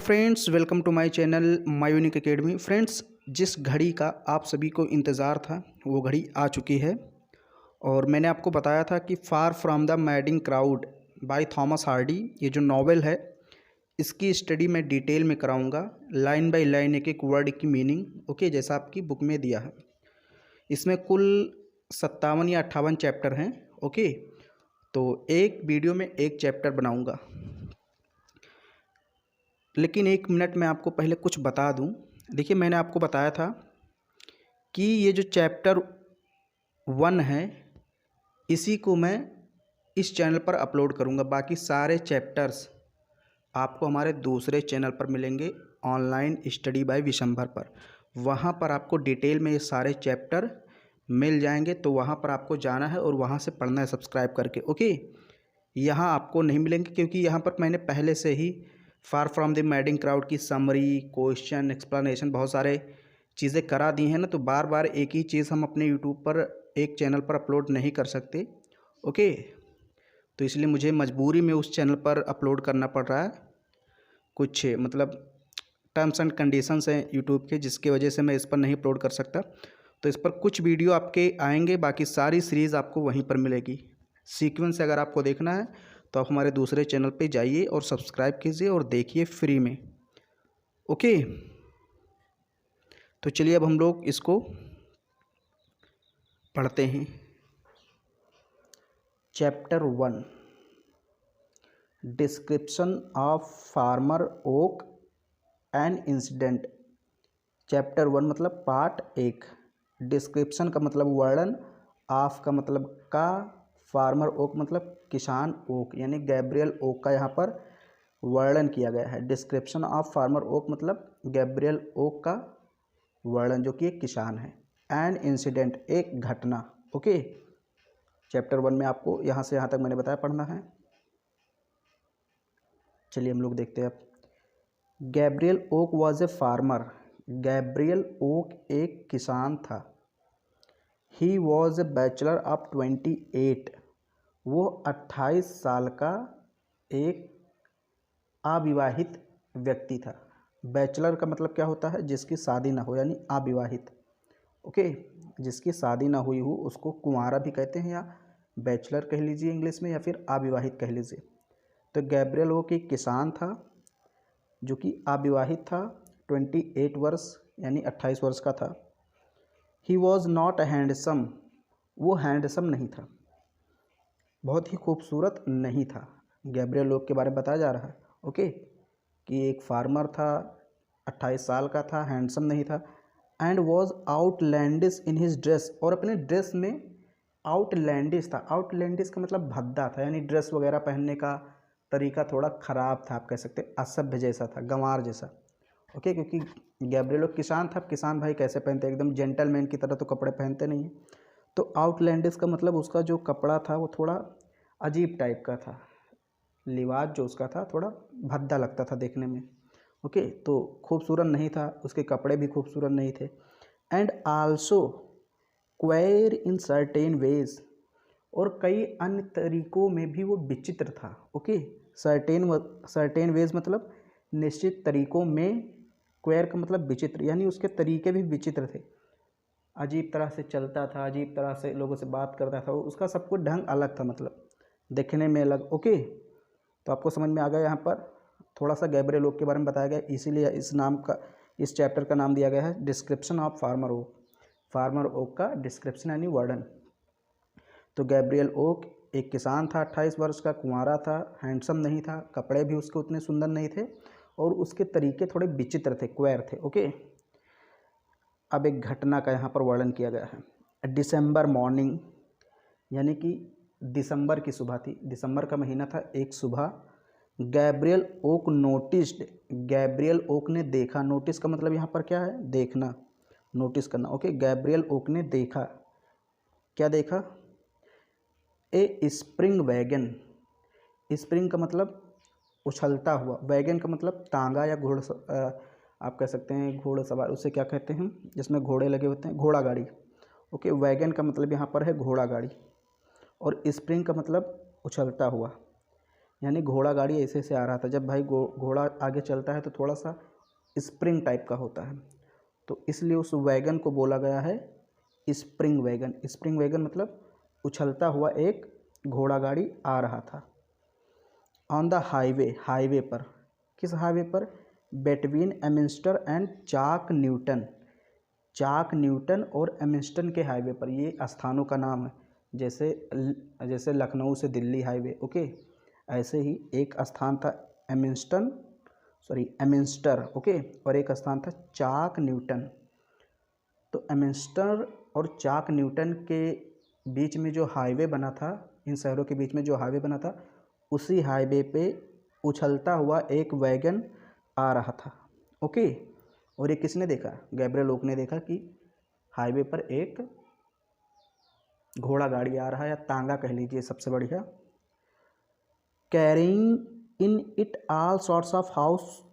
Friends, welcome to my channel My Unique Academy. Friends, जिस घड़ी का आप सभी को इंतज़ार था वो घड़ी आ चुकी है और मैंने आपको बताया था कि फार from the Madding crowd by Thomas Hardy, ये जो नॉवेल है इसकी स्टडी मैं डिटेल में कराऊंगा, लाइन बाय लाइन एक एक वर्ड की मीनिंग। ओके, जैसा आपकी बुक में दिया है। इसमें कुल 57 या 58 चैप्टर हैं। ओके, तो एक वीडियो में एक चैप्टर बनाऊंगा, लेकिन एक मिनट में आपको पहले कुछ बता दूं। देखिए, मैंने आपको बताया था कि ये जो चैप्टर 1 है इसी को मैं इस चैनल पर अपलोड करूंगा। बाकी सारे चैप्टर्स आपको हमारे दूसरे चैनल पर मिलेंगे, ऑनलाइन स्टडी बाय विशंभर पर। वहाँ पर आपको डिटेल में ये सारे चैप्टर मिल जाएंगे, तो वहाँ पर आपको जाना है और वहाँ से पढ़ना है सब्सक्राइब करके। ओके, यहाँ आपको नहीं मिलेंगे क्योंकि यहाँ पर मैंने पहले से ही Far from the Madding Crowd की समरी, क्वेश्चन, एक्सप्लेनेशन बहुत सारे चीज़ें करा दी हैं ना, तो बार बार एक ही चीज़ हम अपने यूट्यूब पर एक चैनल पर अपलोड नहीं कर सकते। ओके, तो इसलिए मुझे मजबूरी में उस चैनल पर अपलोड करना पड़ रहा है। कुछ मतलब टर्म्स एंड कंडीशंस हैं यूट्यूब के, जिसकी वजह से मैं इस पर नहीं अपलोड कर सकता। तो इस पर कुछ वीडियो आपके आएंगे, बाकी सारी सीरीज़ आपको वहीं पर मिलेगी। सीक्वेंस से अगर आपको देखना है तो आप हमारे दूसरे चैनल पे जाइए और सब्सक्राइब कीजिए और देखिए फ्री में। ओके, तो चलिए अब हम लोग इसको पढ़ते हैं। Chapter 1, description of farmer Oak an incident. Chapter 1 मतलब पार्ट 1। डिस्क्रिप्शन का मतलब वर्णन, ऑफ का मतलब का, फार्मर ओक मतलब किसान ओक, यानी गैब्रियल ओक का यहाँ पर वर्णन किया गया है। डिस्क्रिप्शन ऑफ फार्मर ओक मतलब गैब्रियल ओक का वर्णन, जो कि एक किसान है। एन इंसिडेंट, एक घटना। ओके, चैप्टर 1 में आपको यहाँ से यहाँ तक मैंने बताया पढ़ना है। चलिए हम लोग देखते हैं अब। Gabriel Oak was a farmer. Gabriel Oak एक किसान था। He was a bachelor of 28। वो 28 साल का एक अविवाहित व्यक्ति था। बैचलर का मतलब क्या होता है? जिसकी शादी ना हो, यानी अविवाहित। ओके, जिसकी शादी ना हुई हो उसको कुंवारा भी कहते हैं, या बैचलर कह लीजिए इंग्लिश में, या फिर अविवाहित कह लीजिए। तो गैब्रियल वो एक किसान था जो कि अविवाहित था, 28 वर्ष यानी 28 वर्ष का था। He was not handsome. वो हैंडसम नहीं था, बहुत ही खूबसूरत नहीं था। गैब्रियल लोग के बारे में बताया जा रहा है। ओके, कि एक फार्मर था, 28 साल का था, हैंडसम नहीं था। And was outlandish in his dress, और अपने ड्रेस में आउटलैंडिश था। आउटलैंडिश का मतलब भद्दा था, यानी ड्रेस वगैरह पहनने का तरीका थोड़ा ख़राब था, आप कह सकते हैं असभ्य जैसा था, गंवार जैसा। ओके, क्योंकि गैब्रियल किसान था। किसान भाई कैसे पहनते हैं? एकदम जेंटलमैन की तरह तो कपड़े पहनते नहीं हैं। तो आउटलैंडिश का मतलब उसका जो कपड़ा था वो थोड़ा अजीब टाइप का था। लिबास जो उसका था थोड़ा भद्दा लगता था देखने में। ओके, तो खूबसूरत नहीं था, उसके कपड़े भी खूबसूरत नहीं थे। And also queer in certain veg, और कई अन्य तरीकों में भी वो विचित्र था। ओके, सर्टेन वेज मतलब निश्चित तरीकों में, क्वेयर का मतलब विचित्र, यानी उसके तरीके भी विचित्र थे। अजीब तरह से चलता था, अजीब तरह से लोगों से बात करता था, उसका सब कुछ ढंग अलग था, मतलब देखने में अलग। ओके, तो आपको समझ में आ गया। यहाँ पर थोड़ा सा गैब्रियल ओक के बारे में बताया गया, इसीलिए इस चैप्टर का नाम दिया गया है description of farmer Oak. Farmer Oak का डिस्क्रिप्शन यानी वर्णन। तो गैब्रियल ओक एक किसान था, 28 वर्ष का, कुंवारा था, हैंडसम नहीं था, कपड़े भी उसके उतने सुंदर नहीं थे, और उसके तरीके थोड़े विचित्र थे, क्वेर थे। ओके, अब एक घटना का यहाँ पर वर्णन किया गया है। दिसंबर मॉर्निंग, यानी कि दिसंबर की सुबह थी, दिसंबर का महीना था, एक सुबह Gabriel Oak noticed, Gabriel Oak ने देखा। नोटिस का मतलब यहाँ पर क्या है? देखना, नोटिस करना। ओके, गैब्रियल ओक ने देखा। क्या देखा? ए स्प्रिंग वैगन। स्प्रिंग का मतलब उछलता हुआ, वैगन का मतलब तांगा या आप कह सकते हैं घोड़सवार, उसे क्या कहते हैं जिसमें घोड़े लगे होते हैं? घोड़ा गाड़ी। ओके, वैगन का मतलब यहाँ पर है घोड़ा गाड़ी, और स्प्रिंग का मतलब उछलता हुआ। यानी घोड़ा गाड़ी ऐसे से आ रहा था। जब भाई घोड़ा आगे चलता है तो थोड़ा सा स्प्रिंग टाइप का होता है, तो इसलिए उस वैगन को बोला गया है स्प्रिंग वैगन। स्प्रिंग वैगन मतलब उछलता हुआ एक घोड़ा गाड़ी आ रहा था। ऑन द हाईवे, हाईवे पर, किस हाईवे पर? Between Emminster and Chalk Newton. Chalk Newton और एमिंस्टन के हाईवे पर, ये स्थानों का नाम है। जैसे जैसे लखनऊ से दिल्ली हाईवे, ओके, ऐसे ही एक स्थान था एमिंस्टर, ओके, और एक स्थान था चाक न्यूटन। तो एमिंस्टर और चाक न्यूटन के बीच में जो हाईवे बना था, इन शहरों के बीच में जो हाईवे बना था, उसी हाईवे पे उछलता हुआ एक वैगन आ रहा था, ओके। और ये किसने देखा? गैब्रियल ओक ने देखा कि हाईवे पर एक घोड़ा गाड़ी आ रहा है, या तांगा कह लीजिए सबसे बढ़िया। Carrying in it all sorts of house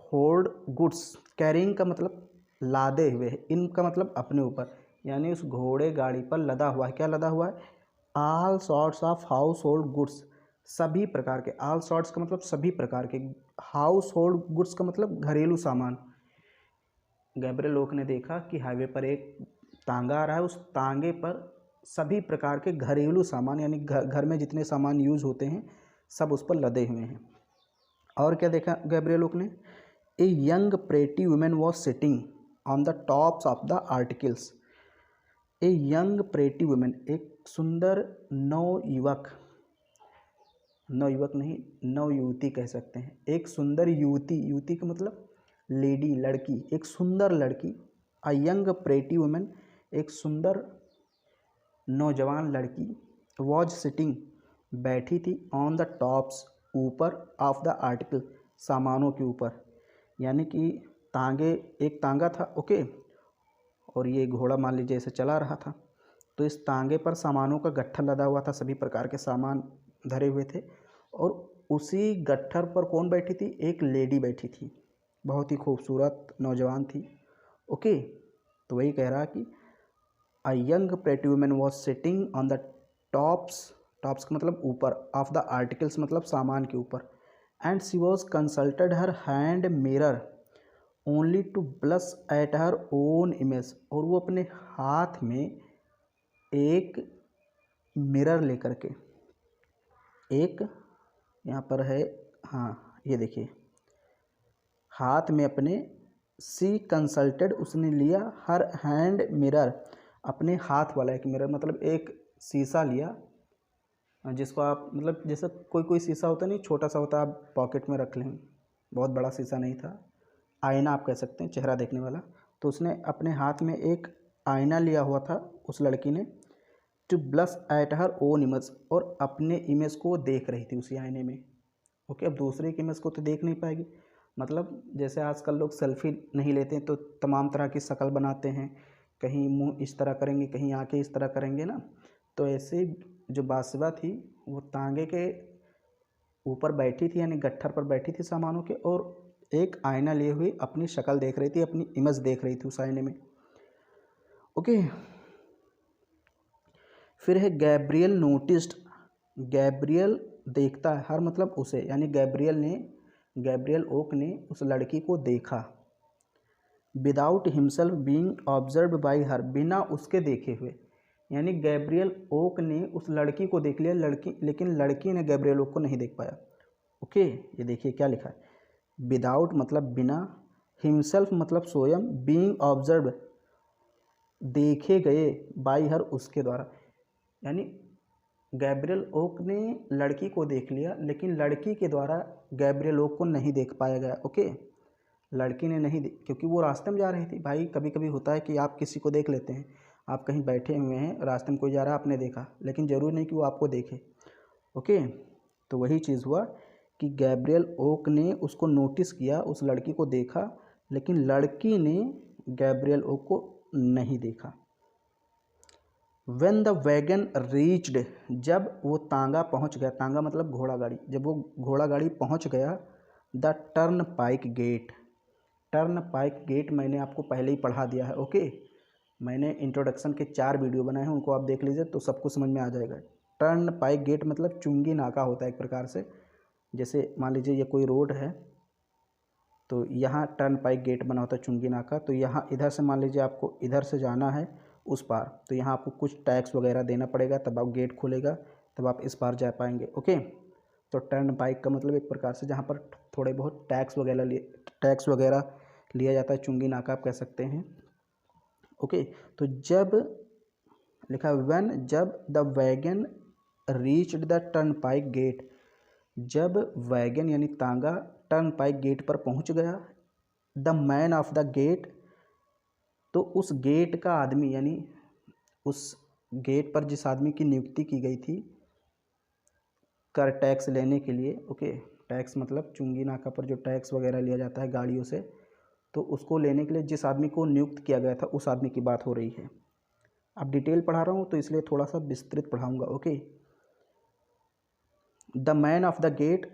hold goods. Carrying का मतलब लादे हुए है, इन का मतलब अपने ऊपर, यानी उस घोड़े गाड़ी पर लदा हुआ है। क्या लदा हुआ है? All sorts of household goods, सभी प्रकार के। ऑल सॉर्ट्स का मतलब सभी प्रकार के, हाउस होल्ड गुड्स का मतलब घरेलू सामान। गैब्रियल ओक ने देखा कि हाईवे पर एक तांगा आ रहा है, उस तांगे पर सभी प्रकार के घरेलू सामान, यानी घर में जितने सामान यूज होते हैं सब उस पर लदे हुए हैं। और क्या देखा गैब्रियल ओक ने? A young pretty women was sitting on the tops of the articles. A young pretty women, एक सुंदर नवयुवक, नवयुवक नहीं नवयुवती कह सकते हैं, एक सुंदर युवती, युवती का मतलब लेडी, लड़की, एक सुंदर लड़की। अ यंग प्रेटी वुमेन, एक सुंदर नौजवान लड़की, वॉज सिटिंग, बैठी थी, ऑन द टॉप्स, ऊपर, ऑफ द आर्टिकल, सामानों के ऊपर। यानी कि तांगे, एक तांगा था, ओके, और ये घोड़ा मान लीजिए ऐसे चला रहा था, तो इस तांगे पर सामानों का गट्ठर लदा हुआ था, सभी प्रकार के सामान धरे हुए थे, और उसी गट्ठर पर कौन बैठी थी? एक लेडी बैठी थी, बहुत ही खूबसूरत नौजवान थी, ओके। तो वही कह रहा कि a young pretty women was sitting on the tops, tops का मतलब ऊपर, ऑफ द आर्टिकल्स मतलब सामान के ऊपर, and she was consulted her hand mirror only to blush at her own image. और वो अपने हाथ में एक मिरर लेकर के, एक यहाँ पर है, हाँ ये देखिए, हाथ में अपने, सी कंसल्टेड, उसने लिया, हर हैंड मिरर, अपने हाथ वाला एक मिरर, मतलब एक शीशा लिया, जिसको आप मतलब जैसे कोई कोई शीशा होता नहीं, छोटा सा होता, आप पॉकेट में रख लें, बहुत बड़ा शीशा नहीं था, आईना आप कह सकते हैं, चेहरा देखने वाला। तो उसने अपने हाथ में एक आईना लिया हुआ था उस लड़की ने, to blush at her own image, और अपने इमेज को देख रही थी उसी आईने में, ओके। अब दूसरे की इमेज को तो देख नहीं पाएगी, मतलब जैसे आजकल लोग सेल्फी नहीं लेते हैं तो तमाम तरह की शक्ल बनाते हैं, कहीं मुंह इस तरह करेंगे, कहीं आंखें इस तरह करेंगे ना, तो ऐसे जो बासिबा थी वो तांगे के ऊपर बैठी थी, यानी गट्ठर पर बैठी थी सामानों के, और एक आईना लिए हुए अपनी शक्ल देख रही थी, अपनी इमेज देख रही थी उस आईने में, ओके। फिर है गैब्रियल नोटिस्ड, गैब्रियल देखता है, हर मतलब उसे, यानी गैब्रियल ओक ने उस लड़की को देखा, without himself being observe by her, बिना उसके देखे हुए, यानी गैब्रियल ओक ने उस लड़की को देख लिया, लेकिन लड़की ने गैब्रियल ओक को नहीं देख पाया, ओके। ये देखिए क्या लिखा है, विदाउट मतलब बिना, हिमसेल्फ मतलब स्वयं, बीइंग ऑब्जर्व देखे गए, बाई हर उसके द्वारा, यानी गैब्रियल ओक ने लड़की को देख लिया, लेकिन लड़की के द्वारा गैब्रियल ओक को नहीं देख पाया गया, ओके। लड़की ने नहीं क्योंकि वो रास्ते में जा रही थी, भाई कभी कभी होता है कि आप किसी को देख लेते हैं, आप कहीं बैठे हुए हैं, रास्ते में कोई जा रहा है, आपने देखा, लेकिन ज़रूरी नहीं कि वो आपको देखे, ओके। तो वही चीज़ हुआ कि गैब्रियल ओक ने उसको नोटिस किया, उस लड़की को देखा, लेकिन लड़की ने गैब्रियल ओक को नहीं देखा। When the wagon reached, जब वो तांगा पहुंच गया, तांगा मतलब घोड़ा गाड़ी, जब वो घोड़ा गाड़ी पहुंच गया, the turnpike gate, turnpike gate मैंने आपको पहले ही पढ़ा दिया है, ओके। मैंने इंट्रोडक्शन के 4 वीडियो बनाए हैं, उनको आप देख लीजिए तो सब कुछ समझ में आ जाएगा। टर्न पाइक गेट मतलब चुंगी नाका होता है एक प्रकार से, जैसे मान लीजिए ये कोई रोड है, तो यहाँ टर्न पाइक गेट बना होता है चुंगी नाका, तो यहाँ इधर से मान लीजिए आपको इधर से जाना है उस पार, तो यहाँ आपको कुछ टैक्स वगैरह देना पड़ेगा, तब आप गेट खोलेगा, तब आप इस पार जा पाएंगे। ओके, तो टर्न पाइक का मतलब एक प्रकार से जहाँ पर थोड़े बहुत टैक्स वगैरह लिया जाता है, चुंगी नाका आप कह सकते हैं। ओके, तो जब लिखा व्हेन, जब the wagon reached the turnpike gate, जब वैगन यानी तांगा टर्न पाइक गेट पर पहुंच गया, the man of the gate, तो उस गेट का आदमी यानी उस गेट पर जिस आदमी की नियुक्ति की गई थी कर टैक्स लेने के लिए। ओके, टैक्स मतलब चुंगी नाका पर जो टैक्स वगैरह लिया जाता है गाड़ियों से, तो उसको लेने के लिए जिस आदमी को नियुक्त किया गया था उस आदमी की बात हो रही है। अब डिटेल पढ़ा रहा हूँ तो इसलिए थोड़ा सा विस्तृत पढ़ाऊँगा। Okay, the man of the gate,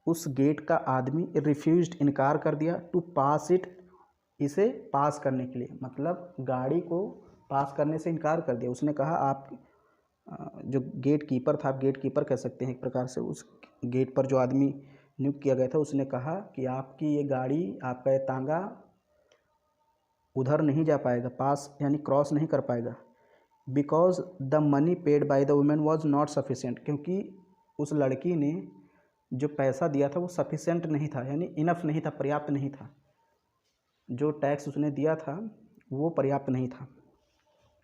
उस गेट का आदमी रिफ्यूज्ड, इनकार कर दिया, टू पास इट, इसे पास करने के लिए, मतलब गाड़ी को पास करने से इनकार कर दिया। उसने कहा आप जो गेट कीपर था, आप गेट कीपर कह सकते हैं एक प्रकार से, उस गेट पर जो आदमी नियुक्त किया गया था उसने कहा कि आपकी ये गाड़ी, आपका ये तांगा उधर नहीं जा पाएगा, पास यानी क्रॉस नहीं कर पाएगा, because the money paid by the woman was not sufficient, क्योंकि उस लड़की ने जो पैसा दिया था वो सफिशेंट नहीं था, यानी इनफ नहीं था, पर्याप्त नहीं था। जो टैक्स उसने दिया था वो पर्याप्त नहीं था।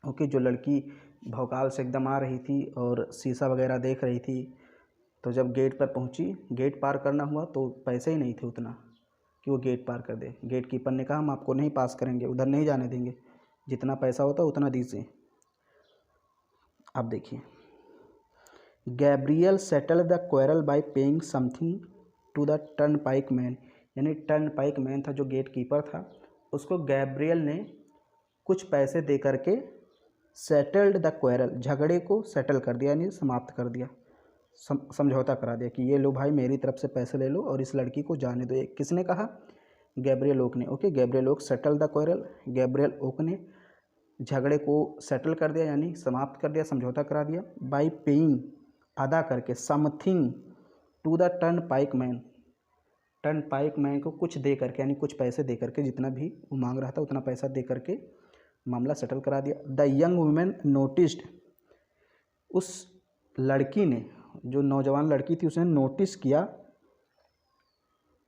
ओके, जो लड़की भौकाल से एकदम आ रही थी और शीशा वगैरह देख रही थी, तो जब गेट पर पहुंची, गेट पार करना हुआ तो पैसे ही नहीं थे उतना कि वो गेट पार कर दे। गेट कीपर ने कहा हम आपको नहीं पास करेंगे, उधर नहीं जाने देंगे, जितना पैसा होता उतना दीजिए। अब देखिए, Gabriel settle the quarrel by paying something to the turnpike man, यानी टर्न पाइक मैन था जो गेट कीपर था, उसको गैब्रियल ने कुछ पैसे दे करके सेटल्ड द क्वेरल, झगड़े को सेटल कर दिया, यानी समाप्त कर दिया, समझौता करा दिया कि ये लो भाई मेरी तरफ से पैसे ले लो और इस लड़की को जाने दो। किसने कहा? गैब्रियल ओक ने। Okay, Gabriel Oak settle the quarrel, Gabriel Oak ने झगड़े को सेटल कर दिया यानी समाप्त कर दिया, समझौता करा दिया, बाय पेइंग, अदा करके, something to the turnpike man, turnpike man को कुछ दे करके, यानी कुछ पैसे दे करके, जितना भी वो मांग रहा था उतना पैसा दे करके मामला सेटल करा दिया। द यंग वुमेन नोटिस्ड, उस लड़की ने, जो नौजवान लड़की थी, उसने नोटिस किया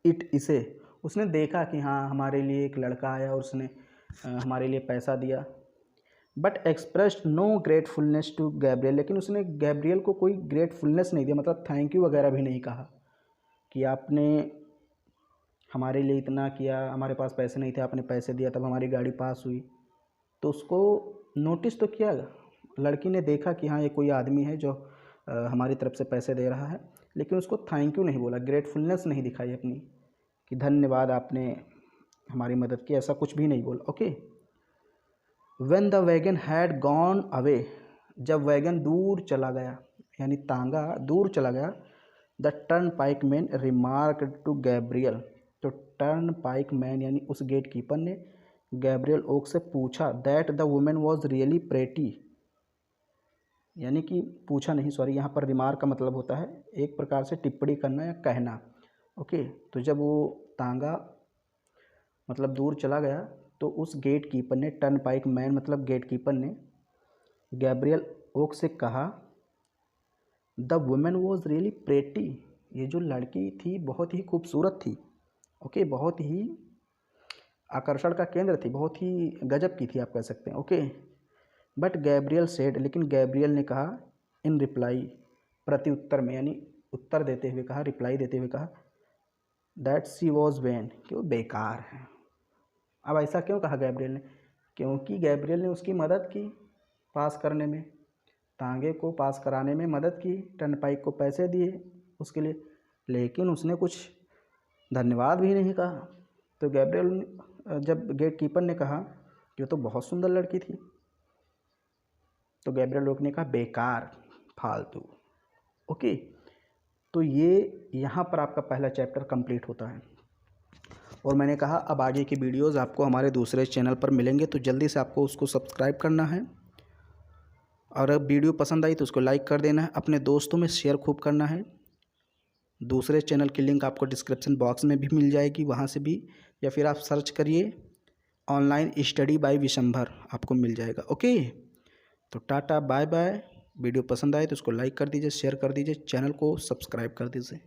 इट, इसे, उसने देखा कि हाँ हमारे लिए एक लड़का आया और उसने हमारे लिए पैसा दिया, but expressed no gratefulness to Gabriel, लेकिन उसने गैब्रियल को कोई ग्रेटफुलनेस नहीं दिया, मतलब थैंक यू वगैरह भी नहीं कहा कि आपने हमारे लिए इतना किया, हमारे पास पैसे नहीं थे, आपने पैसे दिया तब हमारी गाड़ी पास हुई। तो उसको नोटिस तो किया, लड़की ने देखा कि हाँ ये कोई आदमी है जो हमारी तरफ से पैसे दे रहा है, लेकिन उसको थैंक यू नहीं बोला, ग्रेटफुलनेस नहीं दिखाई अपनी कि धन्यवाद आपने हमारी मदद की, ऐसा कुछ भी नहीं बोला। Okay, when the wagon had gone away, जब वैगन दूर चला गया यानी तांगा दूर चला गया, the turnpike man remark to Gabriel, तो टर्न पाइक मैन यानी उस गेट कीपर ने गैब्रियल ओक से पूछा that the woman was really pretty, यानी कि पूछा नहीं, सॉरी, यहाँ पर रिमार्क का मतलब होता है एक प्रकार से टिप्पणी करना या कहना। ओके, तो जब वो तांगा मतलब दूर चला गया तो उस गेट कीपर ने, टर्न पाइक मैन मतलब गेट कीपर ने, गैब्रियल ओक से कहा the woman was really pretty, ये जो लड़की थी बहुत ही खूबसूरत थी। ओके, बहुत ही आकर्षण का केंद्र थी, बहुत ही गजब की थी आप कह सकते हैं। ओके, बट गैब्रियल सेड, लेकिन गैब्रियल ने कहा इन रिप्लाई, प्रति उत्तर में, यानी उत्तर देते हुए कहा, रिप्लाई देते हुए कहा दैट शी वॉज वैन, कि वो बेकार है। अब ऐसा क्यों कहा गैब्रियल ने? क्योंकि गैब्रियल ने उसकी मदद की पास करने में, तांगे को पास कराने में मदद की, टर्न पाइक को पैसे दिए उसके लिए, लेकिन उसने कुछ धन्यवाद भी नहीं कहा। तो गैब्रियल, जब गेट कीपर ने कहा कि वो तो बहुत सुंदर लड़की थी, तो गैब्रियल लोग ने कहा बेकार, फालतू। ओके, तो ये यहाँ पर आपका पहला चैप्टर कंप्लीट होता है। और मैंने कहा अब आगे की वीडियोस आपको हमारे दूसरे चैनल पर मिलेंगे, तो जल्दी से आपको उसको सब्सक्राइब करना है, और अब वीडियो पसंद आई तो उसको लाइक कर देना है, अपने दोस्तों में शेयर खूब करना है। दूसरे चैनल की लिंक आपको डिस्क्रिप्शन बॉक्स में भी मिल जाएगी, वहाँ से भी, या फिर आप सर्च करिए ऑनलाइन स्टडी बाय विशंभर, आपको मिल जाएगा। ओके, तो टाटा बाय बाय। वीडियो पसंद आए तो इसको लाइक कर दीजिए, शेयर कर दीजिए, चैनल को सब्सक्राइब कर दीजिए।